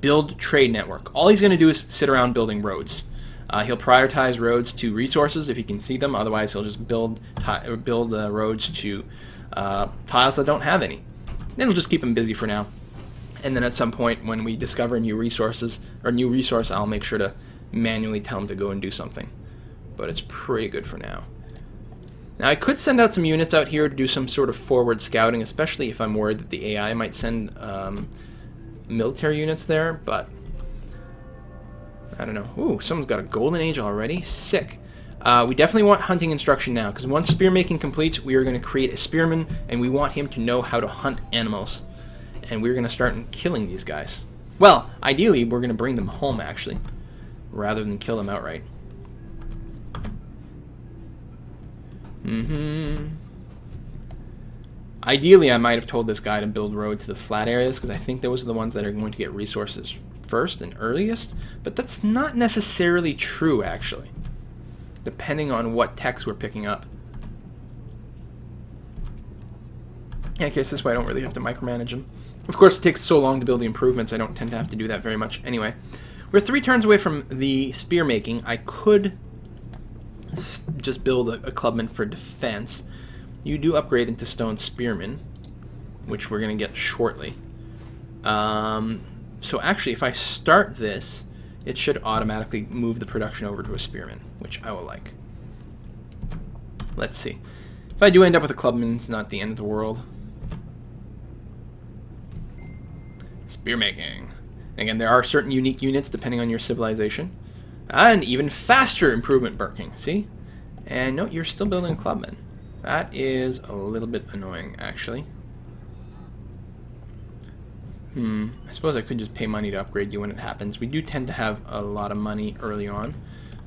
build trade network. All he's going to do is sit around building roads. He'll prioritize roads to resources if he can see them. Otherwise, he'll just build roads to tiles that don't have any. Then he'll just keep him busy for now. And then at some point, when we discover new resources or new resource, I'll make sure to manually tell him to go and do something. But it's pretty good for now. Now I could send out some units out here to do some sort of forward scouting, especially if I'm worried that the AI might send military units there, but I don't know. Ooh, someone's got a golden age already. Sick. We definitely want hunting instruction now, because once spear making completes, we are going to create a spearman, and we want him to know how to hunt animals. And we're going to start killing these guys. Well, ideally, we're going to bring them home, actually, rather than kill them outright. Ideally, I might have told this guy to build roads to the flat areas, because I think those are the ones that are going to get resources first and earliest, but that's not necessarily true, actually, depending on what text we're picking up. In case this way I don't really have to micromanage them. Of course, it takes so long to build the improvements, I don't tend to have to do that very much anyway. We're 3 turns away from the spear making. I could just build a clubman for defense. You do upgrade into stone spearman, which we're going to get shortly. So actually, if I start this, it should automatically move the production over to a spearman, which I will like. Let's see. If I do end up with a clubman, it's not the end of the world. Spear making. Again, there are certain unique units depending on your civilization. And even faster improvement working, see? And no, you're still building a clubman. That is a little bit annoying, actually. I suppose I could just pay money to upgrade you when it happens. We do tend to have a lot of money early on,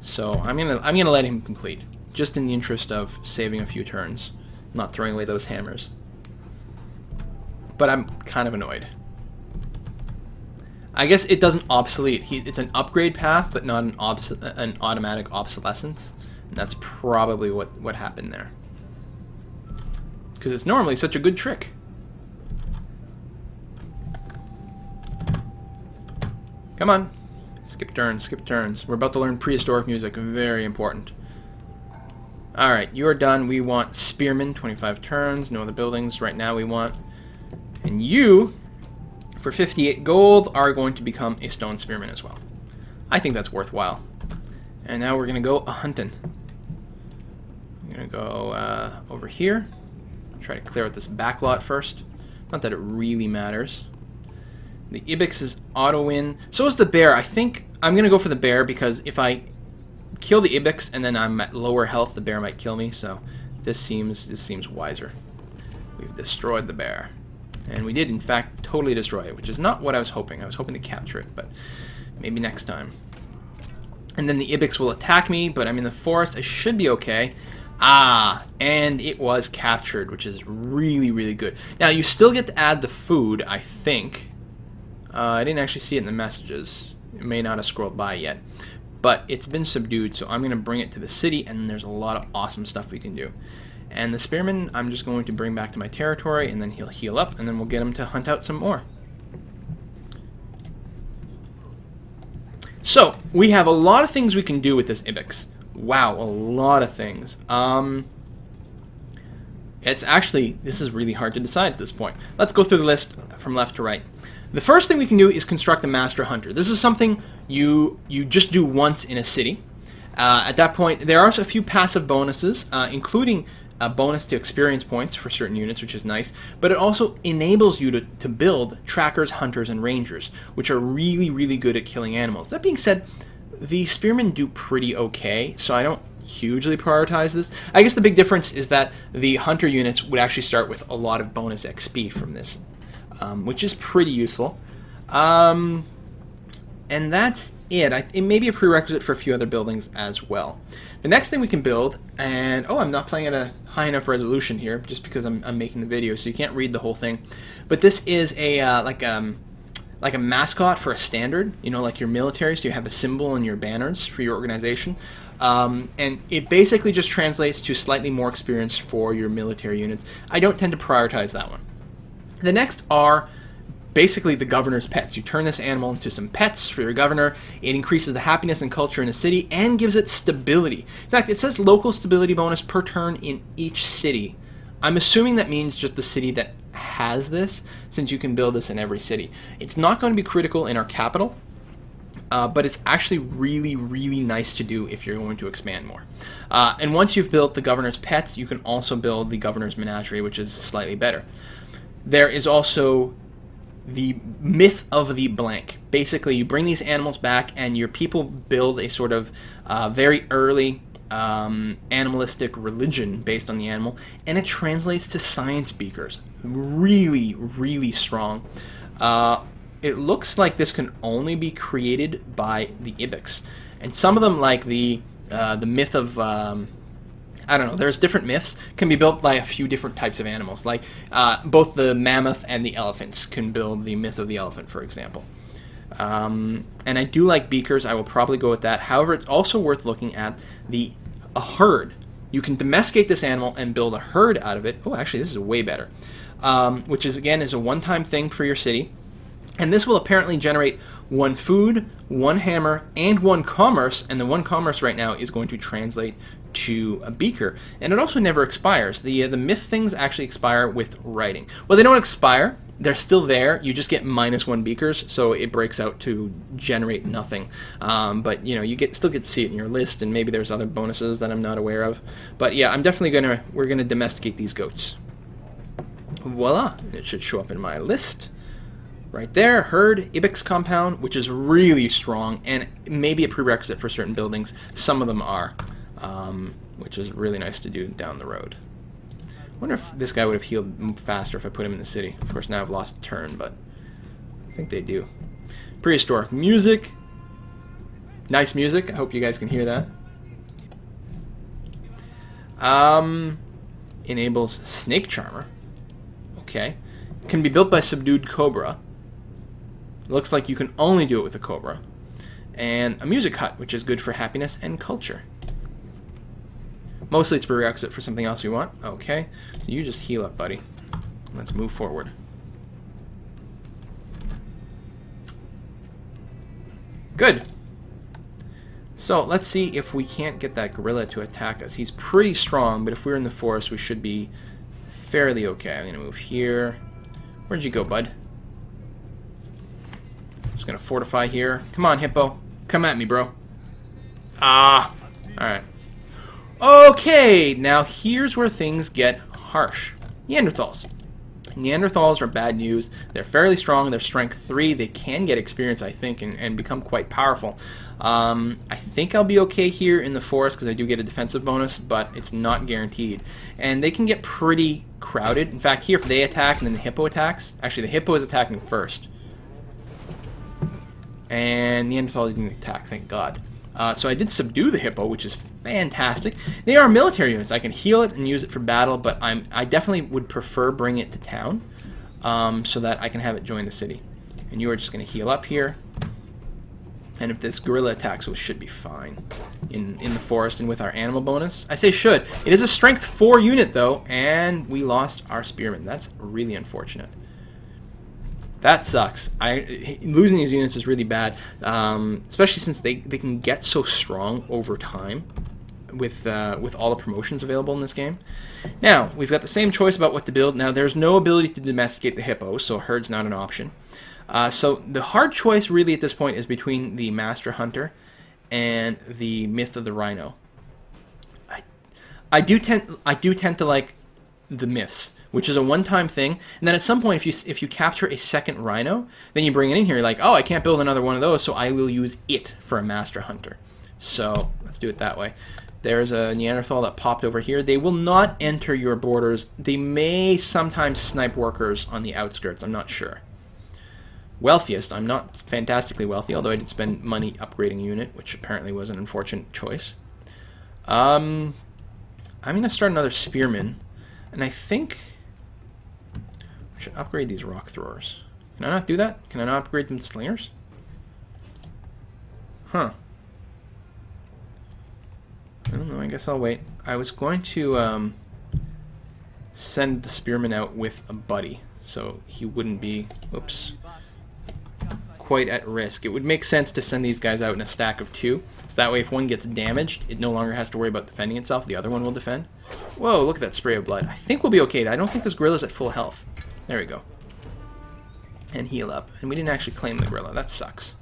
so I'm gonna let him complete, just in the interest of saving a few turns, not throwing away those hammers. But I'm kind of annoyed. I guess it doesn't obsolete. It's an upgrade path, but not an automatic obsolescence. And that's probably what happened there. Because it's normally such a good trick. Come on. Skip turns, skip turns. We're about to learn prehistoric music. Very important. Alright, you're done. We want spearmen, 25 turns. No other buildings right now we want. And you, for 58 gold, are going to become a stone spearman as well. I think that's worthwhile. And now we're going to go hunting. I'm going to go over here. Try to clear out this back lot first. Not that it really matters. The ibex is auto-win. So is the bear. I think I'm going to go for the bear because if I kill the ibex and then I'm at lower health, the bear might kill me. So this seems wiser. We've destroyed the bear. And we did, in fact, totally destroy it, which is not what I was hoping. I was hoping to capture it, but maybe next time. And then the ibex will attack me, but I'm in the forest. I should be okay. Ah, and it was captured, which is really, really good. Now, you still get to add the food, I think. I didn't actually see it in the messages. It may not have scrolled by yet. But it's been subdued, so I'm going to bring it to the city, and there's a lot of awesome stuff we can do. And the spearman, I'm just going to bring back to my territory, and then he'll heal up, and then we'll get him to hunt out some more. So, we have a lot of things we can do with this ibex. Wow, a lot of things. It's actually, this is really hard to decide at this point. Let's go through the list from left to right. The first thing we can do is construct a master hunter. This is something you just do once in a city. At that point, there are a few passive bonuses, including a bonus to experience points for certain units, which is nice, but it also enables you to build trackers, hunters, and rangers, which are really, really good at killing animals. That being said, the spearmen do pretty okay, so I don't hugely prioritize this. I guess the big difference is that the hunter units would actually start with a lot of bonus XP from this, which is pretty useful. And that's it. It may be a prerequisite for a few other buildings as well. The next thing we can build, and oh, I'm not playing at a high enough resolution here just because I'm making the video, so you can't read the whole thing. But this is a like a mascot for a standard, you know, like your military, so you have a symbol in your banners for your organization. And it basically just translates to slightly more experience for your military units. I don't tend to prioritize that one. The next are basically the governor's pets. You turn this animal into some pets for your governor. It increases the happiness and culture in the city and gives it stability. In fact, it says local stability bonus per turn in each city. I'm assuming that means just the city that has this, since you can build this in every city. It's not going to be critical in our capital, but it's actually really, really nice to do if you're going to expand more. And once you've built the governor's pets, you can also build the governor's menagerie, which is slightly better. There is also the myth of the blank. Basically, you bring these animals back and your people build a sort of very early animalistic religion based on the animal, and it translates to science beakers. Really, really strong. It looks like this can only be created by the ibex, and some of them, like the myth of I don't know, there's different myths, can be built by a few different types of animals. Like both the mammoth and the elephants can build the myth of the elephant, for example. And I do like beakers. I will probably go with that. However, it's also worth looking at a herd. You can domesticate this animal and build a herd out of it. Oh, actually, this is way better. Which is, again, is a one-time thing for your city. And this will apparently generate 1 food, 1 hammer, and 1 commerce. And the 1 commerce right now is going to translate to a beaker. And it also never expires. The myth things actually expire with writing. Well, they don't expire. They're still there. You just get -1 beakers, so it breaks out to generate nothing. But you know, you still get to see it in your list, and maybe there's other bonuses that I'm not aware of. But yeah, I'm definitely we're gonna domesticate these goats. Voila! It should show up in my list. Right there, herd, ibex compound, which is really strong, and maybe a prerequisite for certain buildings. Some of them are, which is really nice to do down the road. I wonder if this guy would have healed faster if I put him in the city. Of course, now I've lost a turn, but I think they do. Prehistoric music. Nice music. I hope you guys can hear that. Enables snake charmer. Okay. Can be built by subdued cobra. Looks like you can only do it with a cobra. And a music hut, which is good for happiness and culture. Mostly it's prerequisite for something else we want. Okay. So you just heal up, buddy. Let's move forward. Good. So let's see if we can't get that gorilla to attack us. He's pretty strong, but if we're in the forest, we should be fairly okay. I'm going to move here. Where'd you go, bud? Just going to fortify here. Come on, hippo. Come at me, bro. Ah. Alright. Okay, now here's where things get harsh. Neanderthals. Neanderthals are bad news. They're fairly strong. They're strength 3. They can get experience, I think, and become quite powerful. I think I'll be okay here in the forest because I do get a defensive bonus, but it's not guaranteed. And they can get pretty crowded. In fact, here if they attack and then the hippo attacks, actually the hippo is attacking first. And Neanderthal didn't attack, thank God. So I did subdue the hippo, which is fantastic. They are military units. I can heal it and use it for battle, but I definitely would prefer bring it to town so that I can have it join the city. And you are just going to heal up here. And if this gorilla attacks, we should be fine in the forest and with our animal bonus. I say should. It is a strength 4 unit, though, and we lost our spearman. That's really unfortunate. That sucks. Losing these units is really bad, especially since they can get so strong over time with all the promotions available in this game. Now, we've got the same choice about what to build. Now, there's no ability to domesticate the hippo, so a herd's not an option. So the hard choice really at this point is between the Master Hunter and the Myth of the Rhino. I do tend to like the myths, which is a one-time thing, and then at some point if you capture a second rhino, then you bring it in here, you're like, oh, I can't build another one of those, so I will use it for a Master Hunter. So let's do it that way. There's a Neanderthal that popped over here. They will not enter your borders. They may sometimes snipe workers on the outskirts, I'm not sure. Wealthiest, I'm not fantastically wealthy, although I did spend money upgrading a unit, which apparently was an unfortunate choice. I'm going to start another spearman, and I think I should upgrade these rock throwers. Can I not do that? Can I not upgrade them to slingers? Huh. I don't know, I guess I'll wait. I was going to send the spearman out with a buddy, so he wouldn't be, oops, quite at risk. It would make sense to send these guys out in a stack of 2, so that way if one gets damaged, it no longer has to worry about defending itself, the other one will defend. Whoa, look at that spray of blood. I think we'll be okay. I don't think this gorilla's at full health. There we go. And heal up. And we didn't actually claim the gorilla. That sucks.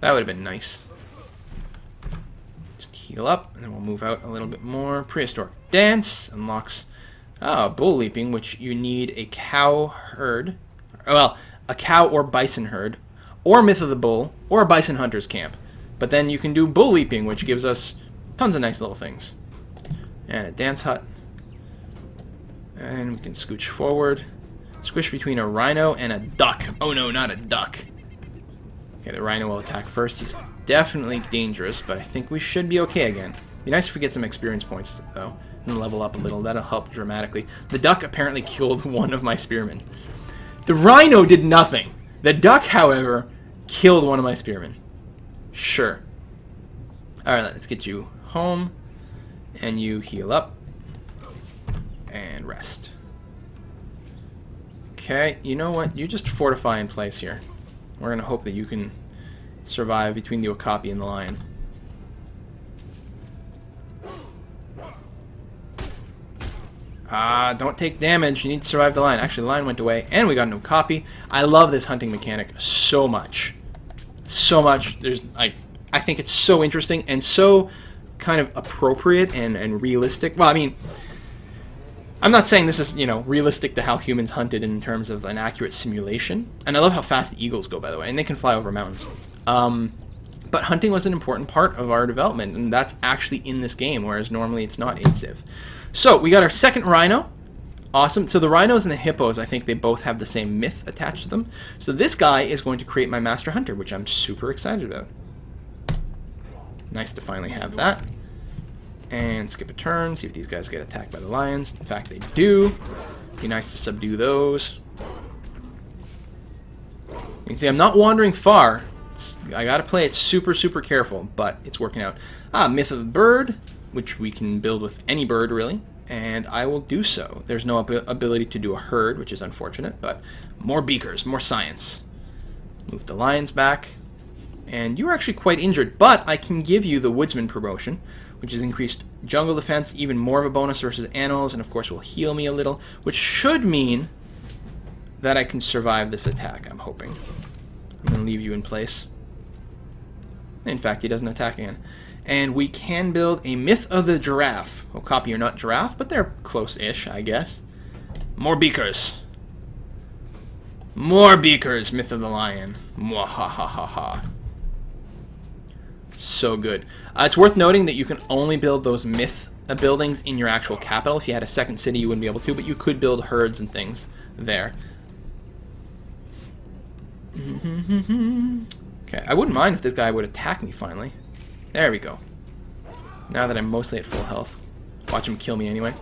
That would have been nice. Just heal up, and then we'll move out a little bit more. Prehistoric dance unlocks bull leaping, which you need a cow herd. Well, a cow or bison herd, or Myth of the Bull, or a bison hunter's camp. But then you can do bull leaping, which gives us tons of nice little things. And a dance hut. And we can scooch forward. Squish between a rhino and a duck. Oh no, not a duck. Okay, the rhino will attack first. He's definitely dangerous, but I think we should be okay again. Be nice if we get some experience points, though, and level up a little. That'll help dramatically. The duck apparently killed one of my spearmen. The rhino did nothing. The duck, however, killed one of my spearmen. Sure. Alright, let's get you home. And you heal up. And rest. Okay, you know what? You just fortify in place here. We're going to hope that you can survive between the okapi and the lion. Don't take damage. You need to survive the lion. Actually, the lion went away, and we got an okapi. I love this hunting mechanic so much. So much. I think it's so interesting and so kind of appropriate and realistic. Well, I mean, I'm not saying this is, you know, realistic to how humans hunted in terms of an accurate simulation. And I love how fast the eagles go, by the way, and they can fly over mountains. But hunting was an important part of our development, and that's actually in this game, whereas normally it's not in Civ. So, we got our second rhino. Awesome. So the rhinos and the hippos, I think they both have the same myth attached to them. So this guy is going to create my master hunter, which I'm super excited about. Nice to finally have that. And skip a turn, see if these guys get attacked by the lions. In fact, they do. Be nice to subdue those. You can see I'm not wandering far. I gotta play it super, super careful, but it's working out. Myth of the bird, which we can build with any bird, really. And I will do so. There's no ability to do a herd, which is unfortunate, but more beakers, more science. Move the lions back. And you're actually quite injured, but I can give you the woodsman promotion, which is increased jungle defense, even more of a bonus versus animals, and of course will heal me a little, which should mean that I can survive this attack, I'm hoping. I'm going to leave you in place. In fact, he doesn't attack again. And we can build a Myth of the Giraffe. Okapi are not giraffe, but they're close-ish, I guess. More beakers. More beakers, Myth of the Lion. Mwahahaha. So good. It's worth noting that you can only build those myth buildings in your actual capital. If you had a second city, you wouldn't be able to, but you could build herds and things there. Okay, I wouldn't mind if this guy would attack me finally. There we go. Now that I'm mostly at full health. Watch him kill me anyway.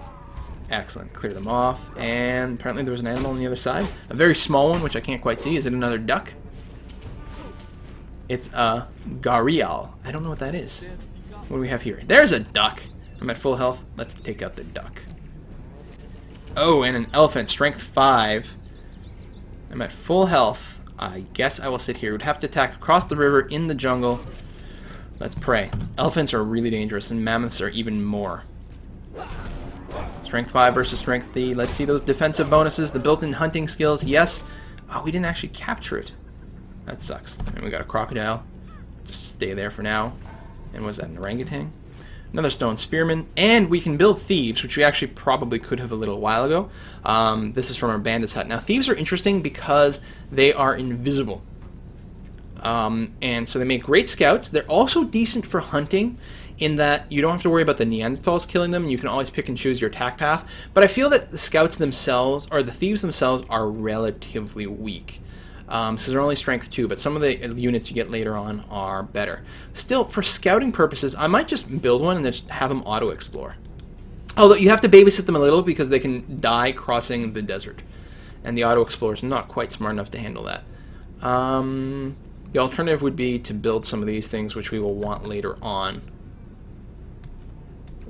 Excellent. Clear them off. And apparently there was an animal on the other side. A very small one, which I can't quite see. Is it another duck? It's a gharial. I don't know what that is. What do we have here? There's a duck. I'm at full health. Let's take out the duck. Oh, and an elephant. Strength 5. I'm at full health. I guess I will sit here. Would have to attack across the river in the jungle. Let's pray. Elephants are really dangerous, and mammoths are even more. Strength 5 versus Strength 3. Let's see those defensive bonuses, the built-in hunting skills. Yes. Oh, we didn't actually capture it. That sucks. And we got a crocodile. Just stay there for now. And was that an orangutan? Another stone spearman. And we can build thieves, which we actually probably could have a little while ago. This is from our bandit's hut. Now, thieves are interesting because they are invisible. And so they make great scouts. They're also decent for hunting in that you don't have to worry about the Neanderthals killing them. You can always pick and choose your attack path. But I feel that the scouts themselves, or the thieves themselves, are relatively weak. So they're only strength 2, but some of the units you get later on are better. Still, for scouting purposes, I might just build one and then just have them auto-explore. Although you have to babysit them a little because they can die crossing the desert. And the auto-explorer is not quite smart enough to handle that. The alternative would be to build some of these things, which we will want later on.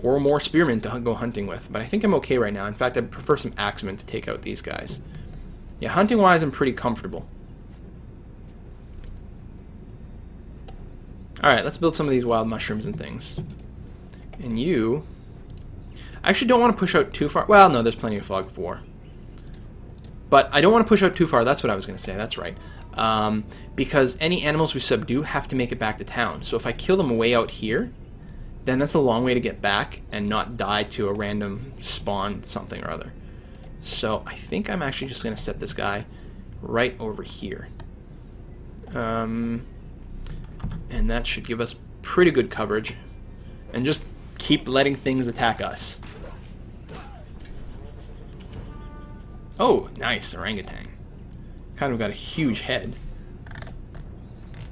Or more spearmen to go hunting with. But I think I'm okay right now. In fact, I prefer some axemen to take out these guys. Yeah, hunting-wise, I'm pretty comfortable. Alright, let's build some of these wild mushrooms and things. And you... I actually don't want to push out too far. Well, no, there's plenty of fog of war. But I don't want to push out too far. That's what I was going to say. That's right. Because any animals we subdue have to make it back to town. So if I kill them way out here, then that's a long way to get back and not die to a random spawn something or other. So I think I'm actually just going to set this guy right over here. And that should give us pretty good coverage. And just keep letting things attack us. Oh, nice, orangutan. Kind of got a huge head.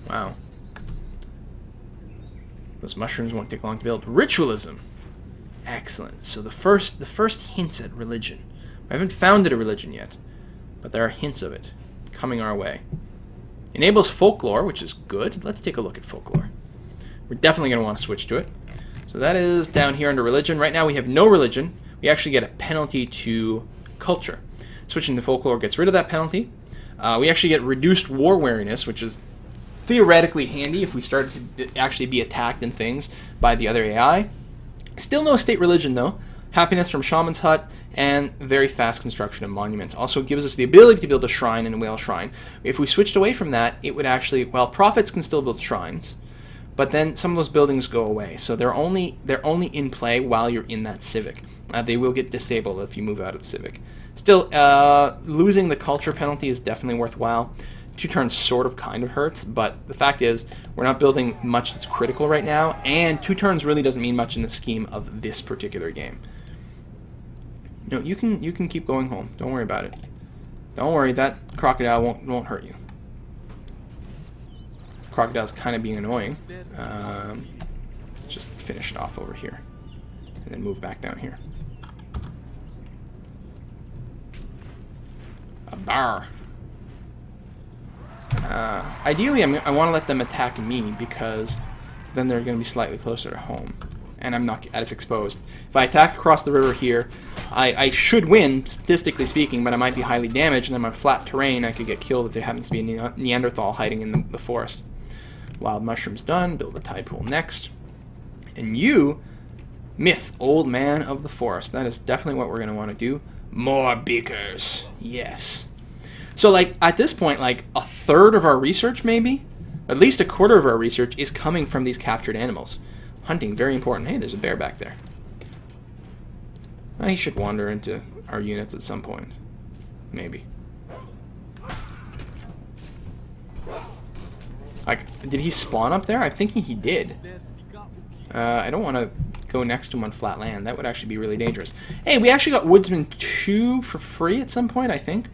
Wow. Those mushrooms won't take long to build. Ritualism! Excellent. So the first hints at religion. I haven't founded a religion yet, but there are hints of it coming our way. Enables folklore, which is good. Let's take a look at folklore. We're definitely going to want to switch to it. So that is down here under religion. Right now we have no religion. We actually get a penalty to culture. Switching to folklore gets rid of that penalty. We actually get reduced war wariness, which is theoretically handy if we started to actually be attacked and things by the other AI. Still no state religion though. Happiness from Shaman's Hut, and very fast construction of monuments. Also gives us the ability to build a shrine and a whale shrine. If we switched away from that, it would actually, well, prophets can still build shrines, but then some of those buildings go away. So they're only in play while you're in that civic. They will get disabled if you move out of the civic. Still, losing the culture penalty is definitely worthwhile. 2 turns sort of kind of hurts, but the fact is we're not building much that's critical right now, and 2 turns really doesn't mean much in the scheme of this particular game. No, you can keep going home. Don't worry about it. Don't worry, that crocodile won't hurt you. Crocodile's kind of being annoying. Just finish it off over here, and then move back down here. A bar. Ideally, I want to let them attack me because then they're going to be slightly closer to home, and I'm not as exposed. If I attack across the river here, I should win, statistically speaking, but I might be highly damaged, and then on flat terrain, I could get killed if there happens to be a Neanderthal hiding in the forest. Wild mushrooms done. Build a tide pool next. And you, Myth, old man of the forest. That is definitely what we're going to want to do. More beakers. Yes. So, like, at this point, like, a third of our research, maybe? At least a quarter of our research is coming from these captured animals. Hunting, very important. Hey, there's a bear back there. He should wander into our units at some point. Maybe. Like, did he spawn up there? I'm thinking he did. I don't want to go next to him on flat land. That would actually be really dangerous. Hey, we actually got Woodsman 2 for free at some point, I think.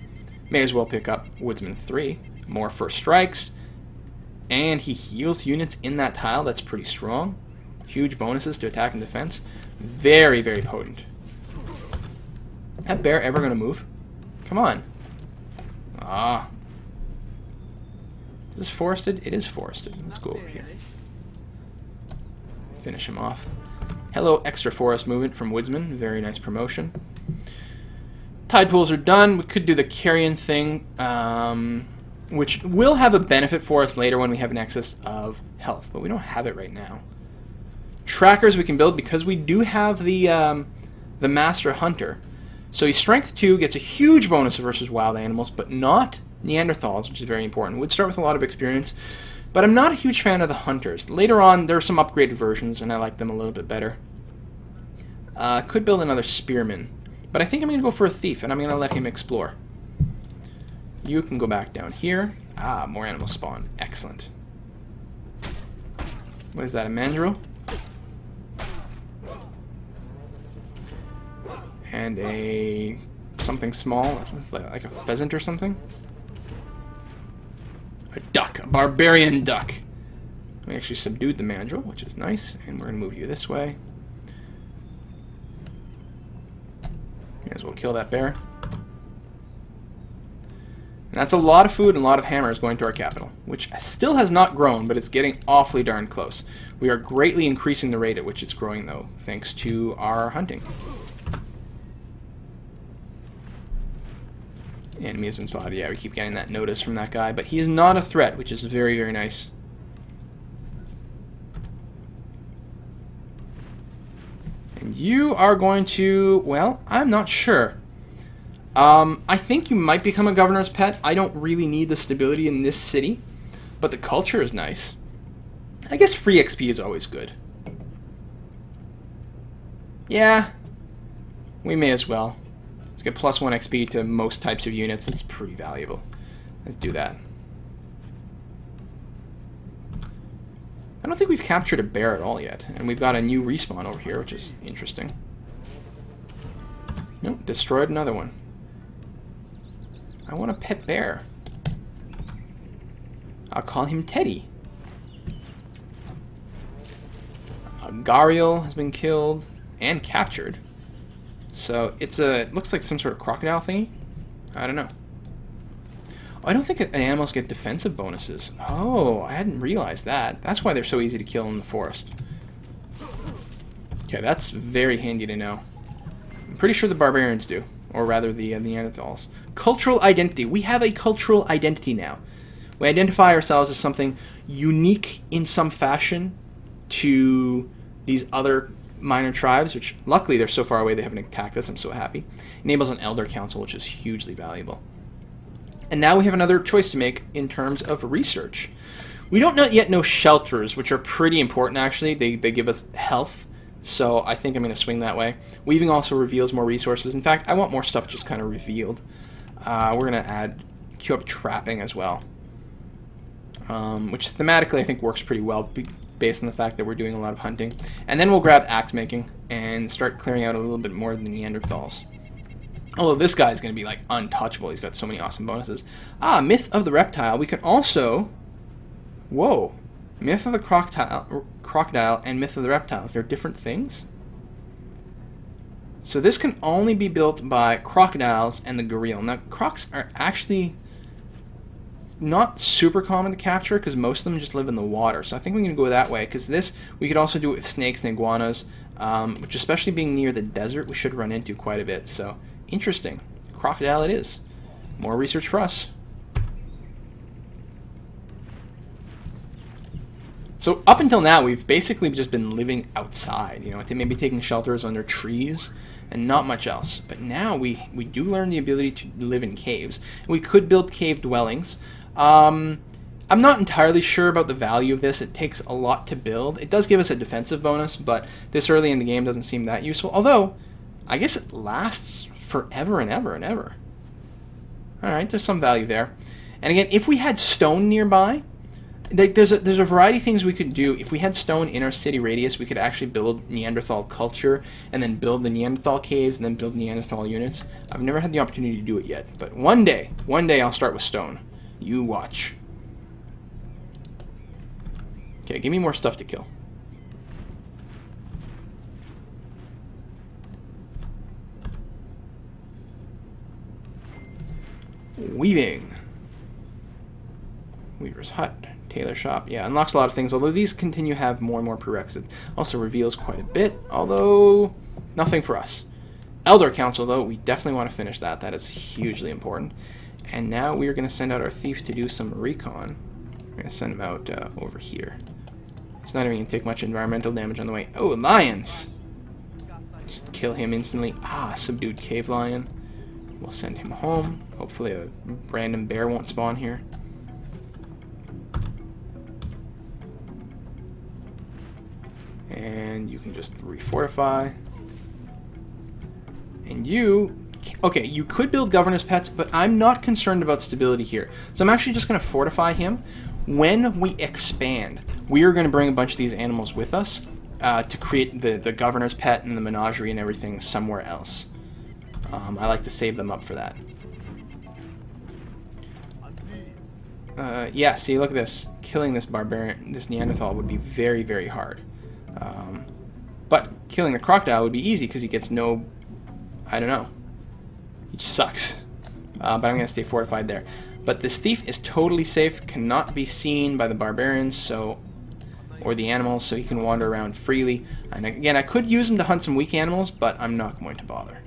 May as well pick up Woodsman 3. More first strikes. And he heals units in that tile. That's pretty strong. Huge bonuses to attack and defense. Very, very potent. That bear ever going to move? Come on. Ah. Is this forested? It is forested. Let's go over here. Finish him off. Hello, extra forest movement from Woodsman. Very nice promotion. Tide pools are done. We could do the carrion thing, which will have a benefit for us later when we have an excess of health, but we don't have it right now. Trackers we can build because we do have the Master Hunter. So he's Strength 2, gets a huge bonus versus wild animals, but not Neanderthals, which is very important. Would start with a lot of experience, but I'm not a huge fan of the Hunters. Later on, there are some upgraded versions, and I like them a little bit better. Could build another Spearman, but I think I'm going to go for a Thief, and I'm going to let him explore. You can go back down here. Ah, more animals spawn. Excellent. What is that, a mandrill? And a something small, like a pheasant or something. A duck, a barbarian duck. We actually subdued the mandrill, which is nice, and we're going to move you this way. May as well kill that bear. And that's a lot of food and a lot of hammers going to our capital, which still has not grown, but it's getting awfully darn close. We are greatly increasing the rate at which it's growing, though, thanks to our hunting. The enemy has been spotted. Yeah, we keep getting that notice from that guy, but he is not a threat, which is very, very nice. And you are going to, well, I'm not sure. I think you might become a governor's pet. I don't really need the stability in this city, but the culture is nice. I guess free XP is always good. Yeah, we may as well. Let's get +1 XP to most types of units. It's pretty valuable. Let's do that. I don't think we've captured a bear at all yet, and we've got a new respawn over here, which is interesting. Nope, destroyed another one. I want a pet bear. I'll call him Teddy. Gariel has been killed and captured. So it looks like some sort of crocodile thingy. I don't know. Oh, I don't think animals get defensive bonuses. Oh, I hadn't realized that. That's why they're so easy to kill in the forest. Okay, that's very handy to know. I'm pretty sure the barbarians do. Or rather, the Neanderthals. Cultural identity. We have a cultural identity now. We identify ourselves as something unique in some fashion to these other minor tribes, which luckily they're so far away they haven't attacked us. I'm so happy. Enables an elder council, which is hugely valuable. And now we have another choice to make in terms of research. We don't yet know shelters, which are pretty important actually. They give us health. So I think I'm going to swing that way. Weaving also reveals more resources. In fact, I want more stuff just kind of revealed. We're going to queue up trapping as well. Which thematically I think works pretty well based on the fact that we're doing a lot of hunting. And then we'll grab axe making and start clearing out a little bit more of the Neanderthals. Although this guy's going to be like untouchable. He's got so many awesome bonuses. Myth of the Reptile. We can also... Whoa. Myth of the Crocodile and Myth of the Reptiles. They're different things? So this can only be built by crocodiles and the gorilla. Now, crocs are actually not super common to capture because most of them just live in the water. So I think we're going to go that way because this, we could also do it with snakes and iguanas, which especially being near the desert, we should run into quite a bit. So interesting. Crocodile it is. More research for us. So up until now, we've basically just been living outside, you know, maybe taking shelters under trees and not much else. But now we do learn the ability to live in caves. We could build cave dwellings. I'm not entirely sure about the value of this. It takes a lot to build. It does give us a defensive bonus, but this early in the game doesn't seem that useful. Although, I guess it lasts forever and ever and ever. Alright, there's some value there. And again, if we had stone nearby, there's a variety of things we could do. If we had stone in our city radius, we could actually build Neanderthal culture and then build the Neanderthal caves and then build Neanderthal units. I've never had the opportunity to do it yet, but one day I'll start with stone. You watch. Okay, give me more stuff to kill. Weaving. Weaver's hut. Tailor shop. Yeah, unlocks a lot of things, although these continue to have more and more prerequisites. Also reveals quite a bit, although nothing for us. Elder Council, though, we definitely want to finish that. That is hugely important. And now we are going to send out our thief to do some recon. We're going to send him out over here. He's not even going to take much environmental damage on the way. Oh, lions! Just kill him instantly. Subdued cave lion. We'll send him home. Hopefully a random bear won't spawn here. And you can just refortify. And you... Okay, you could build governor's pets, but I'm not concerned about stability here. So I'm actually just going to fortify him. When we expand, we are going to bring a bunch of these animals with us to create the governor's pet and the menagerie and everything somewhere else. I like to save them up for that. Yeah, see, look at this. Killing this barbarian, this Neanderthal would be very, very hard. But killing the crocodile would be easy because he gets no... I don't know. He just sucks. But I'm going to stay fortified there. But this thief is totally safe, cannot be seen by the barbarians, so, or the animals, so he can wander around freely. And again, I could use him to hunt some weak animals, but I'm not going to bother.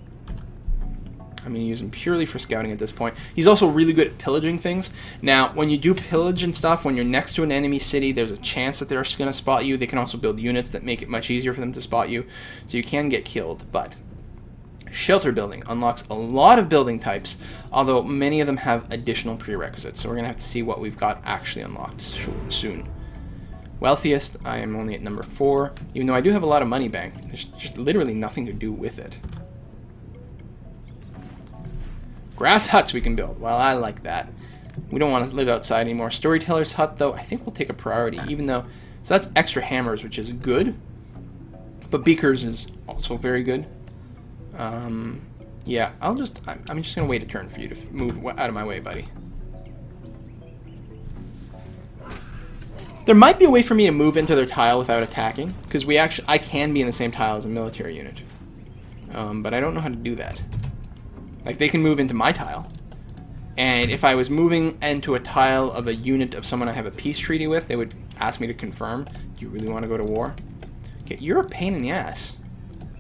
I'm going to use him purely for scouting at this point. He's also really good at pillaging things. Now, when you do pillage and stuff, when you're next to an enemy city, there's a chance that they're going to spot you. They can also build units that make it much easier for them to spot you, so you can get killed. But shelter building unlocks a lot of building types, although many of them have additional prerequisites. So we're going to have to see what we've got actually unlocked soon. Wealthiest, I am only at number 4, even though I do have a lot of money banked. There's just literally nothing to do with it. Grass huts we can build. Well, I like that. We don't want to live outside anymore. Storyteller's hut, though, I think we'll take a priority, even though... So that's extra hammers, which is good. But beakers is also very good. Yeah, I'm just going to wait a turn for you to move out of my way, buddy. There might be a way for me to move into their tile without attacking, because I can be in the same tile as a military unit. But I don't know how to do that. Like, they can move into my tile. And if I was moving into a tile of a unit of someone I have a peace treaty with, they would ask me to confirm. Do you really want to go to war? Okay, you're a pain in the ass.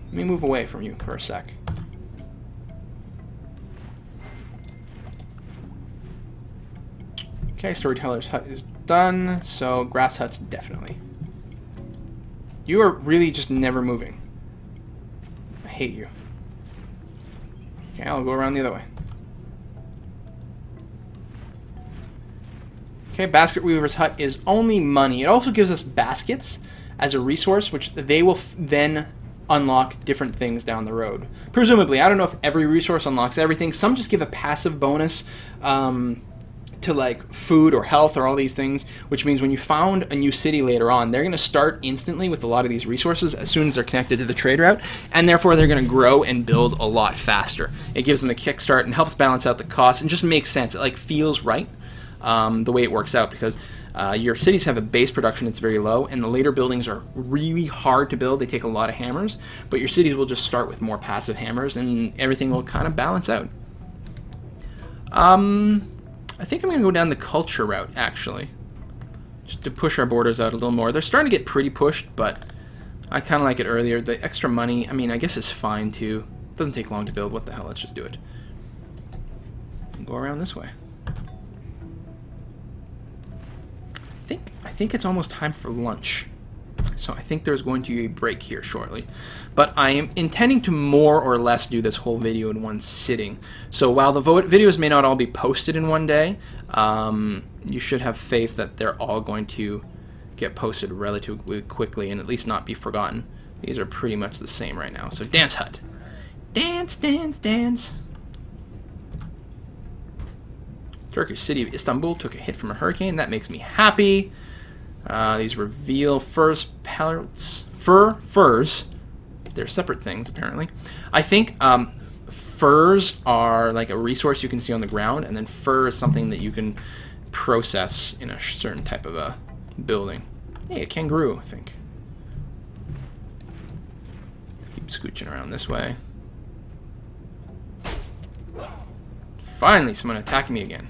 Let me move away from you for a sec. Okay, Storyteller's hut is done, so grass huts definitely. You are really just never moving. I hate you. Okay, I'll go around the other way. Okay, Basket Weaver's hut is only money. It also gives us baskets as a resource, which they will then unlock different things down the road. Presumably, I don't know if every resource unlocks everything. Some just give a passive bonus to like food or health or all these things, which means when you found a new city later on, they're going to start instantly with a lot of these resources as soon as they're connected to the trade route, and therefore they're going to grow and build a lot faster. It gives them a kickstart and helps balance out the costs and just makes sense. It like feels right the way it works out, because your cities have a base production that's very low, and the later buildings are really hard to build. They take a lot of hammers, but your cities will just start with more passive hammers, and everything will kind of balance out. I think I'm going to go down the culture route, actually, just to push our borders out a little more. They're starting to get pretty pushed, but I kind of like it earlier. The extra money, I mean, I guess is fine, too. It doesn't take long to build. What the hell? Let's just do it. And go around this way. I think it's almost time for lunch. So I think there's going to be a break here shortly. But I am intending to more or less do this whole video in one sitting. So while the videos may not all be posted in one day, you should have faith that they're all going to get posted relatively quickly and at least not be forgotten. These are pretty much the same right now. So Dance Hut. Dance, dance, dance. Turkish city of Istanbul took a hit from a hurricane. That makes me happy. These reveal furs pellets. Furs. They're separate things, apparently. I think furs are like a resource you can see on the ground, and then fur is something that you can process in a certain type of a building. Hey, a kangaroo, I think. Let's keep scooching around this way. Finally, someone attacking me again.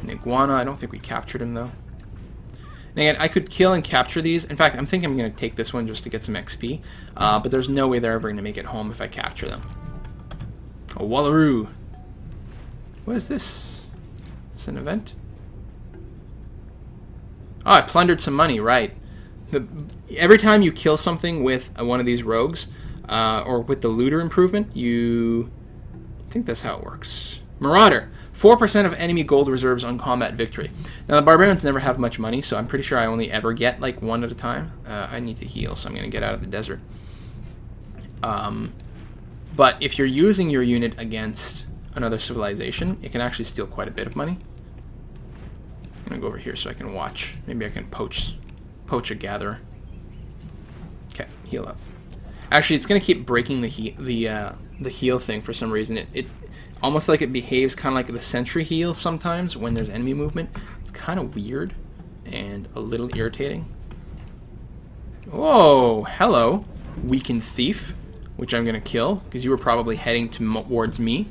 An iguana, I don't think we captured him, though. And again, I could kill and capture these. In fact, I'm thinking I'm going to take this one just to get some XP. But there's no way they're ever going to make it home if I capture them. A wallaroo. What is this? Is this an event? Oh, I plundered some money, right. Every time you kill something with one of these rogues, or with the looter improvement, I think that's how it works. Marauder. 4% of enemy gold reserves on combat victory. Now, the barbarians never have much money, so I'm pretty sure I only ever get like one at a time. I need to heal, so I'm going to get out of the desert. But if you're using your unit against another civilization, it can actually steal quite a bit of money. I'm going to go over here so I can watch. Maybe I can poach a gatherer. Okay, heal up. Actually, it's going to keep breaking the heal thing for some reason. It almost like it behaves kind of like the sentry heal sometimes when there's enemy movement. It's kind of weird and a little irritating. Whoa, hello, weakened thief, which I'm going to kill because you were probably heading towards me,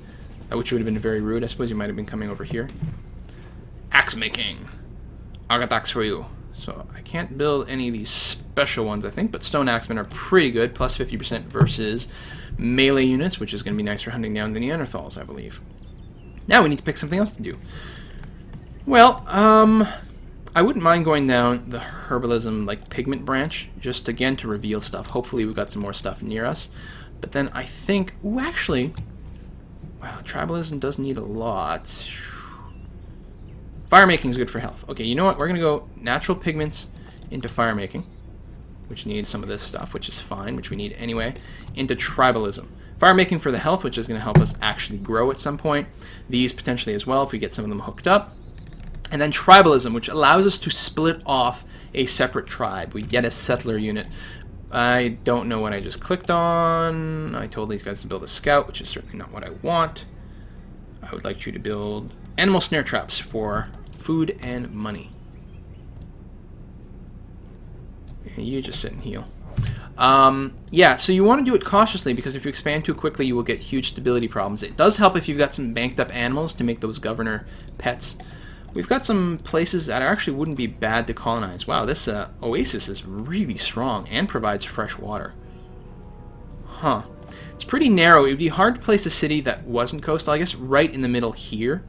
which would have been very rude. I suppose you might have been coming over here. Axe making. I got axe for you. So I can't build any of these special ones, I think, but stone axemen are pretty good, plus 50% versus melee units, which is going to be nice for hunting down the Neanderthals, I believe. Now we need to pick something else to do. Well, I wouldn't mind going down the herbalism, like, pigment branch, just, again, to reveal stuff. Hopefully we've got some more stuff near us. But then I think... Ooh, actually... Wow, tribalism does need a lot. Fire making is good for health. Okay, you know what? We're going to go natural pigments into fire making, which needs some of this stuff, which is fine, which we need anyway, into tribalism. Fire making for the health, which is going to help us actually grow at some point. These potentially as well, if we get some of them hooked up. And then tribalism, which allows us to split off a separate tribe. We get a settler unit. I don't know what I just clicked on. I told these guys to build a scout, which is certainly not what I want. I would like you to build animal snare traps for food and money. And you just sit and heal. Yeah, so you want to do it cautiously, because if you expand too quickly, you will get huge stability problems. It does help if you've got some banked up animals to make those governor pets. We've got some places that actually wouldn't be bad to colonize. Wow, this oasis is really strong and provides fresh water. Huh. It's pretty narrow. It would be hard to place a city that wasn't coastal. I guess right in the middle here,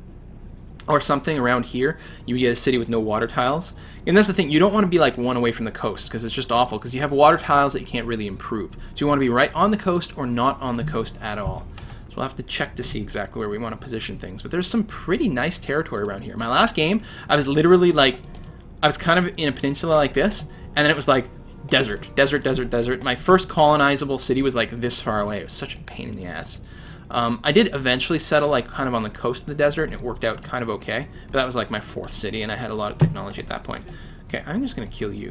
or something around here, you would get a city with no water tiles. And that's the thing, you don't want to be like one away from the coast, because it's just awful, because you have water tiles that you can't really improve. So you want to be right on the coast or not on the coast at all. So we'll have to check to see exactly where we want to position things. But there's some pretty nice territory around here. My last game, I was literally like, I was kind of in a peninsula like this, and then it was like desert, desert, desert, desert. My first colonizable city was like this far away. It was such a pain in the ass. I did eventually settle like kind of on the coast of the desert, and it worked out kind of okay. But that was like my 4th city, and I had a lot of technology at that point. Okay, I'm just going to kill you.